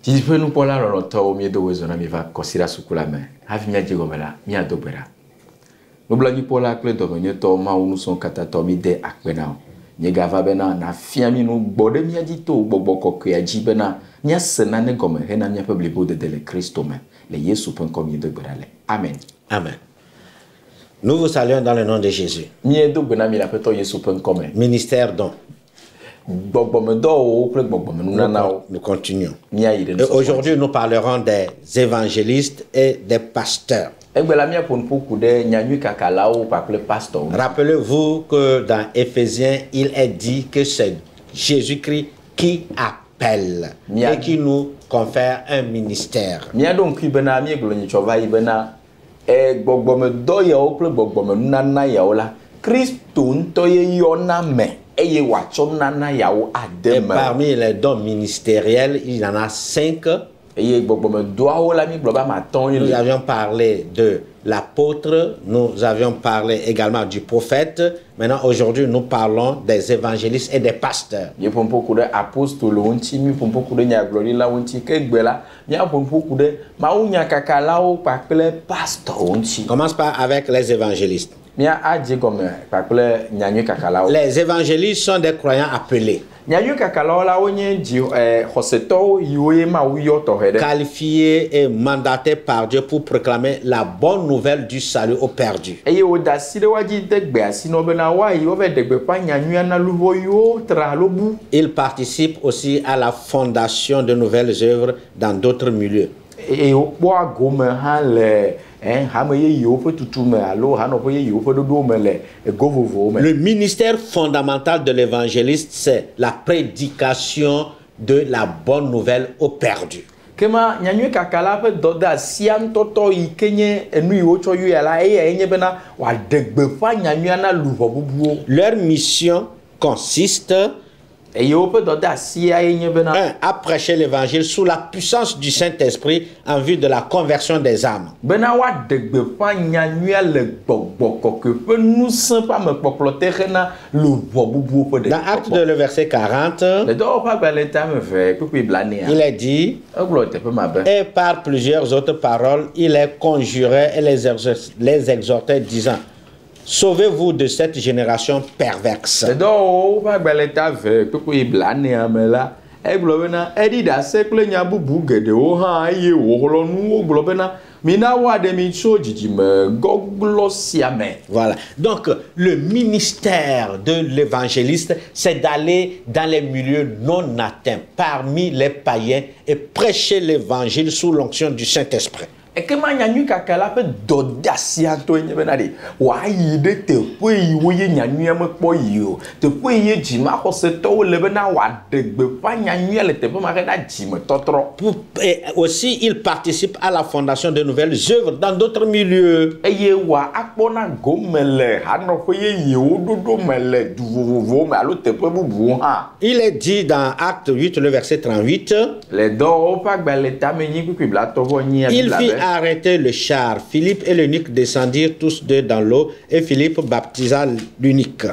Si peut nous parler dans le temps au milieu de raison, mais va considérer ce que la main. Havi mia digo mela, mia dobera. Nous blagi pour la clé de to ma nous son katatomi de akbena. Ni gava bena na fiami nous bode mia dito bobo ko ya jibena. Mia senane comme hena mia peuple de le Christ même. Le Yesu pen comme de berale. Amen. Amen. Nous vous saluons dans le nom de Jésus. Mia do bena mi la peto Yesu pen comme. Ministère don. Nous continuons. Et aujourd'hui, nous parlerons des évangélistes et des pasteurs. Rappelez-vous que dans Éphésiens, il est dit que c'est Jésus-Christ qui appelle et qui nous confère un ministère. Et parmi les dons ministériels, il y en a 5. Nous avions parlé de l'apôtre, nous avions parlé également du prophète. Maintenant, aujourd'hui, nous parlons des évangélistes et des pasteurs. Commence par avec les évangélistes. Les évangélistes sont des croyants appelés, qualifiés et mandatés par Dieu pour proclamer la bonne nouvelle du salut aux perdus. Ils participent aussi à la fondation de nouvelles œuvres dans d'autres milieux. Le ministère fondamental de l'évangéliste, c'est la prédication de la bonne nouvelle aux perdus. Leur mission consiste à prêcher l'évangile sous la puissance du Saint-Esprit en vue de la conversion des âmes. Dans Actes de le verset 40, il est dit, et par plusieurs autres paroles, il les conjurait et les exhortait, disant, sauvez-vous de cette génération perverse. Voilà. Donc, le ministère de l'évangéliste, c'est d'aller dans les milieux non atteints, parmi les païens, et prêcher l'évangile sous l'onction du Saint-Esprit. Et que manyanyu kakala pe dodasia to enyebenade wa yide te po yiwoye nyanyu me po yio te po ye jima ko se to lebena wa degbe pa nyanyu le te po ma reda jime totro. Et aussi il participe à la fondation de nouvelles œuvres dans d'autres milieux. Eye wa akpona gomele hano ko ye yiwo dodo mele duvovo me alo te po bubu ha. Il est dit dans Acte 8 le verset 38, les do pa gbeleta menyi kwibla to voni il fit arrêter le char. Philippe et l'eunuque descendirent tous deux dans l'eau et Philippe baptisa l'eunuque.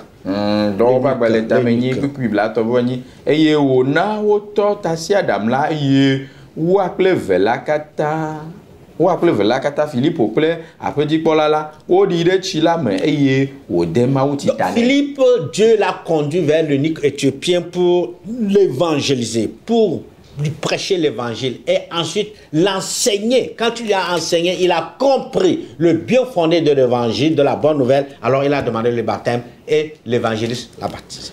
Philippe, Dieu l'a conduit vers l'eunuque éthiopien pour l'évangéliser, pour lui prêcher l'évangile et ensuite l'enseigner. Quand tu lui as enseigné, il a compris le bien fondé de l'évangile, de la bonne nouvelle. Alors il a demandé le baptême et l'évangéliste l'a baptisé.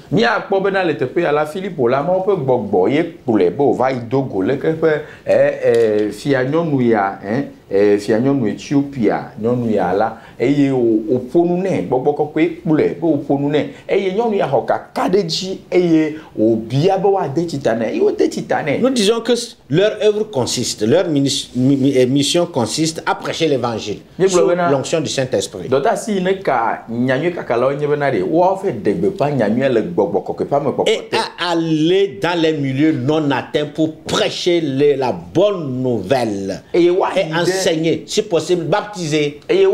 Fianyonu Ethiopia nyonu ya la eye oponune gbogbo ko epule bo oponune eye nyonu ya hoka kadeji eye obiabo wa de titane yo de titane. Nous disons que leur œuvre consiste, leur mission consiste à prêcher l'évangile sous l'onction du Saint-Esprit. Dota si ne ka nyanyu kakala onyebenade wo fait degbe pa nyanyu le gbogbo ko pa me popote. Et à aller dans les milieux non atteints pour prêcher la bonne nouvelle. Et enseigner, si possible, baptiser. Et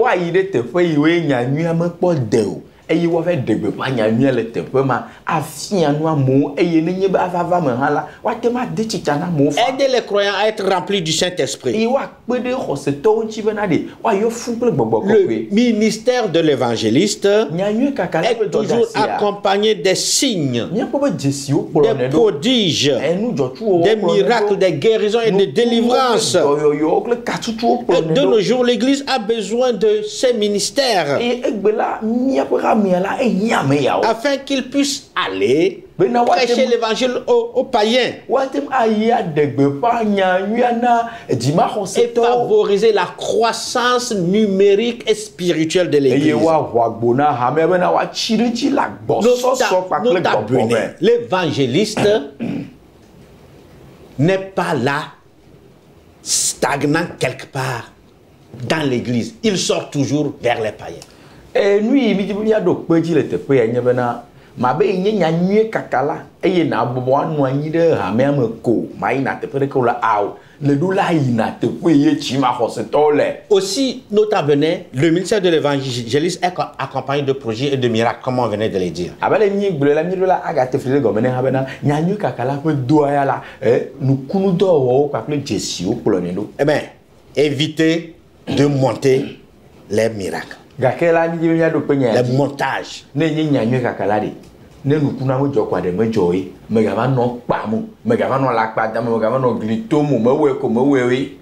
eye wo ve degbe pa nya mi le teƒe ma afia nu amewo eye nenye be avava me ha la wa te ma de tsitsa na amewo fa Aider les croyants à être remplis du Saint-Esprit. eye wa kpe ɖe xɔsetɔwo ŋuti bena de wa yɔ fu kple gbɔgbɔ Le kɔkɔe ministère de l'évangéliste nyanyue kaka la est ƒe toujours dɔdeasia accompagné des signes, míaƒe be dzesiwo kplɔ des ne ɖo prodiges, enu dzɔtsuwo des miracles, des guérisons et des délivrances. dɔyɔyɔwo kple katutuwo Et kplɔ ne de nos ɖo jours, l'Église a besoin de ces ministères eye egbe la míaƒe hamea la ehiã ame yawo afin qu'ils puissent aller bena prêcher l'évangile aux païens woatem ayi aɖe gbeƒã nyanyuia na et dzimaxɔsetɔwo favoriser la croissance numérique et spirituelle de eye l'Église. woaho agbo na hamea bena woatsi ɖe dzi le agbɔsɔsɔ kpakple gbɔgbɔ me. L'évangéliste n'est pas là stagnant quelque part dans l'église. Il sort toujours vers les païens. Nu yi mi dzi be míaɖo kpe dzi le teƒe ya nye bena mabe yi nye nyanyue kaka la eye nabɔbɔ anɔ anyi ɖe hamea me ko mayina teƒe ɖeke o la awo le ɖo la yina teƒe ye dzimaxɔsetɔwo le. Aussi, nota bene, le ministère de l'évangéliste est accompagné de projets et de miracles, comme on venait de le dire. abe le mi gblɔ la mi ɖo la agate fli ɖe gɔme ne hã bena nyanyue kaka la ƒe doa ya la nukunudɔwɔwɔ kpakple dzesiwo kplɔ ne ɖo. Eh bien, évitez de monter les miracles, Gake la mi dzi be míaɖo kpe nya les montages. ne nye nyanyue kaka la de ne nukuna medzɔ kɔ aɖe medzɔ ye megava nɔ kpam o megava nɔ lakpa dam o megava nɔ gli tom o mewɔe ko mewɔe ye.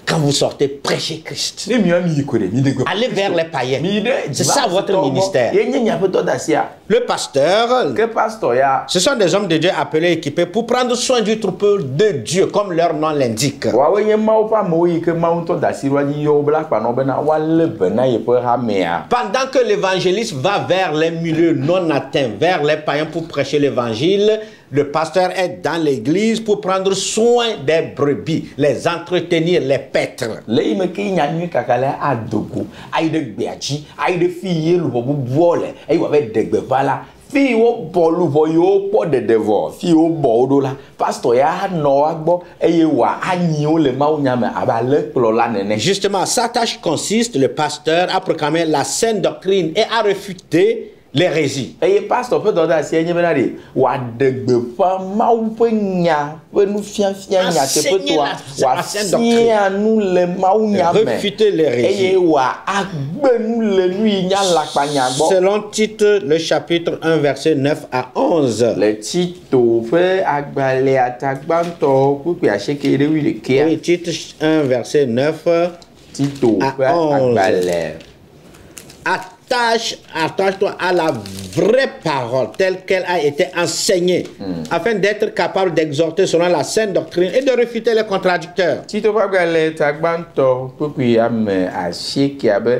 Quand vous sortez, prêchez Christ. Ne mi yi ko de mi de gbe. Allez vers les païens. Mi ɖe C'est ça votre ministère. ye nye miaƒe dɔdasia. Le pasteur, Ke pastor ya ce sont des hommes de Dieu appelés, équipés pour prendre soin du troupeau de Dieu, comme leur nom l'indique. woawoe nye mawo ƒe amewo yi ke mawu ŋutɔ da asi ɖo dzi yɔ wo bla kpanɔ bena woalé be na yeƒe hamea. Pendant que l'évangéliste va vers les milieux non atteints, vers les païens pour prêcher l'évangile, le pasteur est dans l'église pour prendre soin des brebis, les entretenir, les paître. Le yi me ke nyanyue kaka la adogo ayi ɖe gbea dzi ayi ɖe fi ye luʋɔ bubuwo le eye wòava de gbeƒã la fi wo bɔ luʋɔ yi wo kpɔ ɖeɖe vɔ fi wo bɔ wo ɖo la pastor ya anɔ wa gbɔ eye wòa anyi wo le mawunya me abe ale kplɔla nene. Justement, sa tâche consiste, le pasteur, à proclamer la saine doctrine et à réfuter l'hérésie. eye pastor ƒe dɔdeasia nye bena de wòaɖe gbeƒã mawu ƒe nya ƒe nufiafia nyateƒetoa wòafia nu le mawunya me Réfuter l'hérésie. eye wòagbe nu le nu yi nya lakpanya gbɔ. Selon Tite, le chapitre 1, verset 9 à 11. Le Tito ƒe agbalẽa tagbãtɔ kpukpui asieke ɖe 11. Oui, Tite 1, verset 9 Tito à ƒe 11. agbalẽ. Attache-toi à la vraie parole telle qu'elle a été enseignée, afin d'être capable d'exhorter selon la saine doctrine et de réfuter les contradicteurs. Tito ƒe agbalẽ tagbãtɔ kpukpui ame asiekea be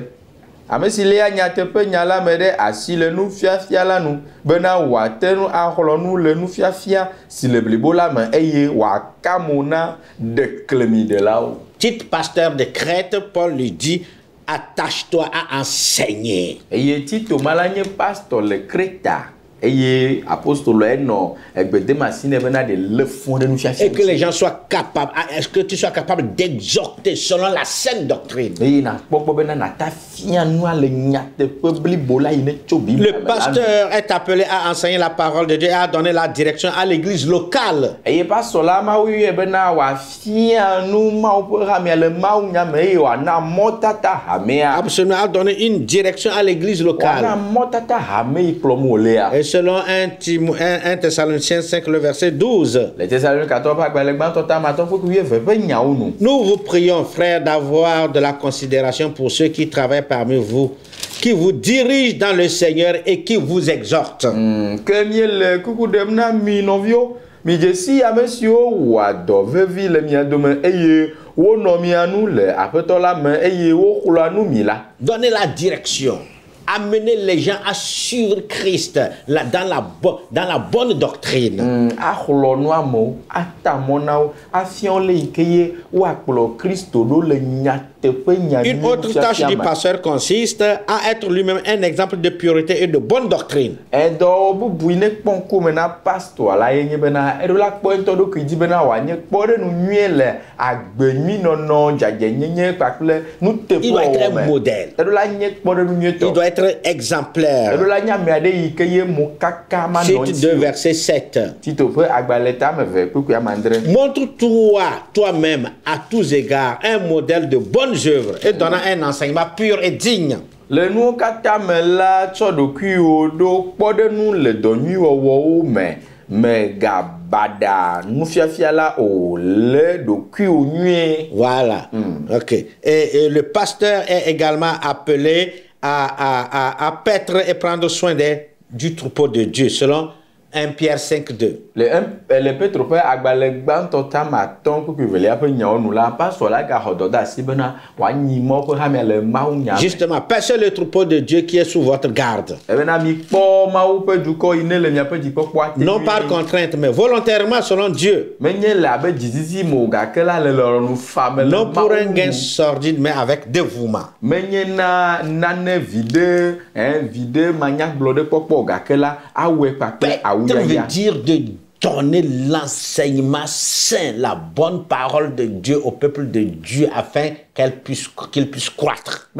ame si léa nyateƒe nya la me ɖe asi le nufiafia la nu bena wòate nu axlɔ nu le nufiafia si le blibo la me eye wòaka mo na ɖeklemiɖelawo. Tite, pasteur de Crète, Paul lui dit: attache-toi à enseigner. Eye Tito ma la nye pastor le Kreta eye apostolo enɔ egbedemasi ne bena de le fond de nufiafia. Et que les gens soient capables, est-ce que tu sois capable d'exhorter selon la saine doctrine? eye nakpɔgbɔ bena nata fia nua le nyateƒe blibo la yi ne tso Bible Le pasteur est appelé à enseigner la parole de Dieu et à donner la direction à l'église locale. eye pastor la mawu yɔe bena wòafia nu mawu ƒe hamea le mawunya me eye wòana mɔtata hamea. Absolument, à donner une direction à l'église Wòana locale. mɔtata hame yi kplɔm wòlea. Et selon 1 Thessaloniciens 5, le verset 12, Le Thessalonicatɔwo ƒe agbalẽ gbãtɔ tamatɔ ƒe 12 ƒe nyawo nu. nous vous prions, frères, d'avoir de la considération pour ceux qui travaillent parmi vous, qui vous dirigent dans le Seigneur et qui vous exhortent. Ke míele kuku ɖem na mi nɔviwo midze si ame siwo wɔa dɔ vevi le mia dome eye wonɔ mia nu le aƒetɔ la me eye woxlɔa nu mi la. Donnez la direction. Amenez les gens à suivre Christ dans la bonne doctrine. Axlɔ nu amewo ata mɔ na wo afia wo le yi ke ye woakplɔ Kristo ɖo le nyateƒe Une autre tâche du pasteur consiste à être lui-même un exemple de pureté et de bonne doctrine. Il doit être un modèle. Il doit être exemplaire. Tite 2, verset 7. Montre-toi toi-même à tous égards un modèle de bonnes œuvres et donnant un enseignement pur et digne. Le nuwo katã me la tsɔ ɖokuiwo ɖo kpɔ ɖe nu le dɔ nyui wɔwɔwo me gabada nufiafia la o le ɖokuiwo nyuie. Voilà. Ok. Et le pasteur est également appelé à paître et prendre soin du troupeau de Dieu, selon 1 Pierre 5, 2. Le Petro ƒe agbalẽ gbãtɔ tame atɔ̃ kpukpui velia ƒe nyawo nu la, pastor la gaxɔ dɔ de asi bena wòanyi mɔ ƒe hamea le Mawu nya me. Justement, paissez le troupeau de Dieu qui est sous votre garde. Ebena mi kpɔ Mawu ƒe dukɔ yi ne le miaƒe dzikpɔkpɔa te. Non par contrainte, mais volontairement selon Dieu. Menye le abe dzizizi me o, gake la le lɔlɔ̃nu fa me le non pour un gain sordide, mais avec dévouement. Menye na nane vide manyagblɔ ɖe kpɔkpɔ, gake la awɔe kpakple awu. Ça veut dire de donner l'enseignement saint, la bonne parole de Dieu au peuple de Dieu afin qu'il puisse croître.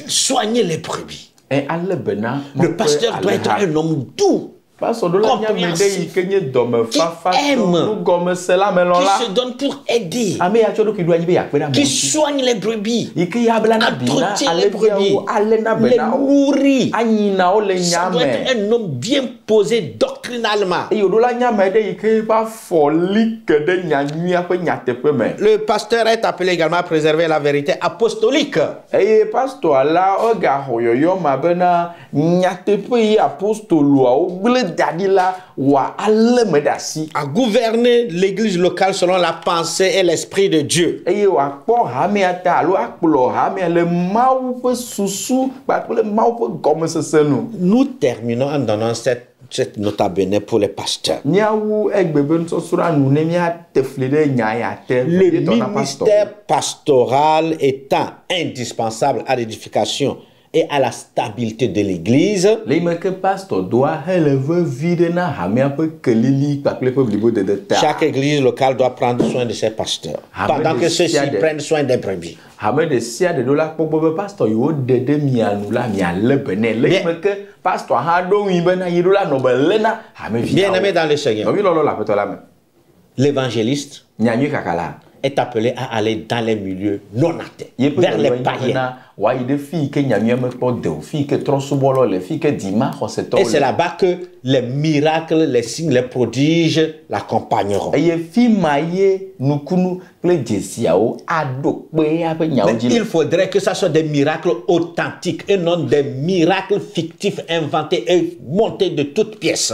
Soigner les brebis. Le pasteur doit être un homme doux. Compréhensif, qui aime, qui se donne pour aider, qui soigne les brebis, entretient les brebis, les nourrit. Ça doit être un homme bien posé doctrinalement. Le pasteur est appelé également à préserver la vérité apostolique. À gouverner l'église locale selon la pensée et l'esprit de Dieu. Nous terminons en donnant cette nota bene pour les pasteurs. Le ministère pastoral étant indispensable à l'édification et à la stabilité de l'église. Chaque église locale doit prendre soin de ses pasteurs, pendant que ceux-ci prennent soin des brebis. Bien-aimé dans le Seigneur, l'évangéliste est appelé à aller dans les milieux non athées, vers les païens. Et c'est là-bas que les miracles, les signes, les prodiges l'accompagneront. Mais il faudrait que ça soit des miracles authentiques et non des miracles fictifs, inventés et montés de toutes pièces.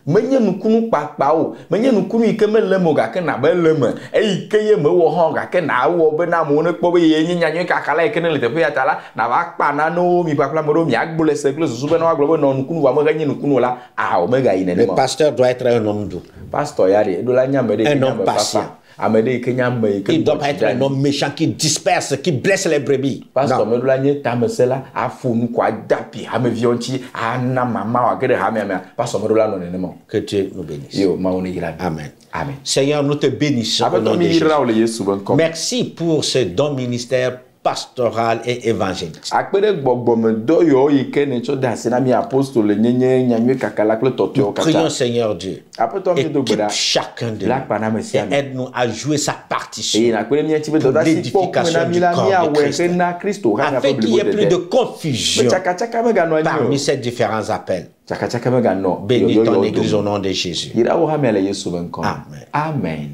Menye nukunu kpakpao, menye nukunu ike me lemo gake na be leme, ike ye me wo ho gake na wo be na mo ne kpo be ye nyi nyanyo kakala ike ne le teƒe ya tala na ba kpa na no mi pakla mo do mi agbo le sekle susu be na wa glo be no nukunu wa me ganye nukunu la a o me ga yi ne. Le pasteur doit être un homme doux. Pasteur ya de do la nya me de un homme patient. Il ne doit pas être un homme méchant qui disperse, qui blesse les brebis. Pasteur, non. Que Dieu nous bénisse. Amen. Amen. Seigneur, nous te bénissons au nom de Jésus. Merci pour ce don ministère pastoral et évangéliste. Nous prions, Seigneur Dieu, équipe chacun de nous et aide-nous à jouer sa partition pour l'édification du corps de Christ, afin qu'il n'y ait plus de confusion parmi ces différents appels. Bénis ton Église au nom de Jésus. Amen. Amen.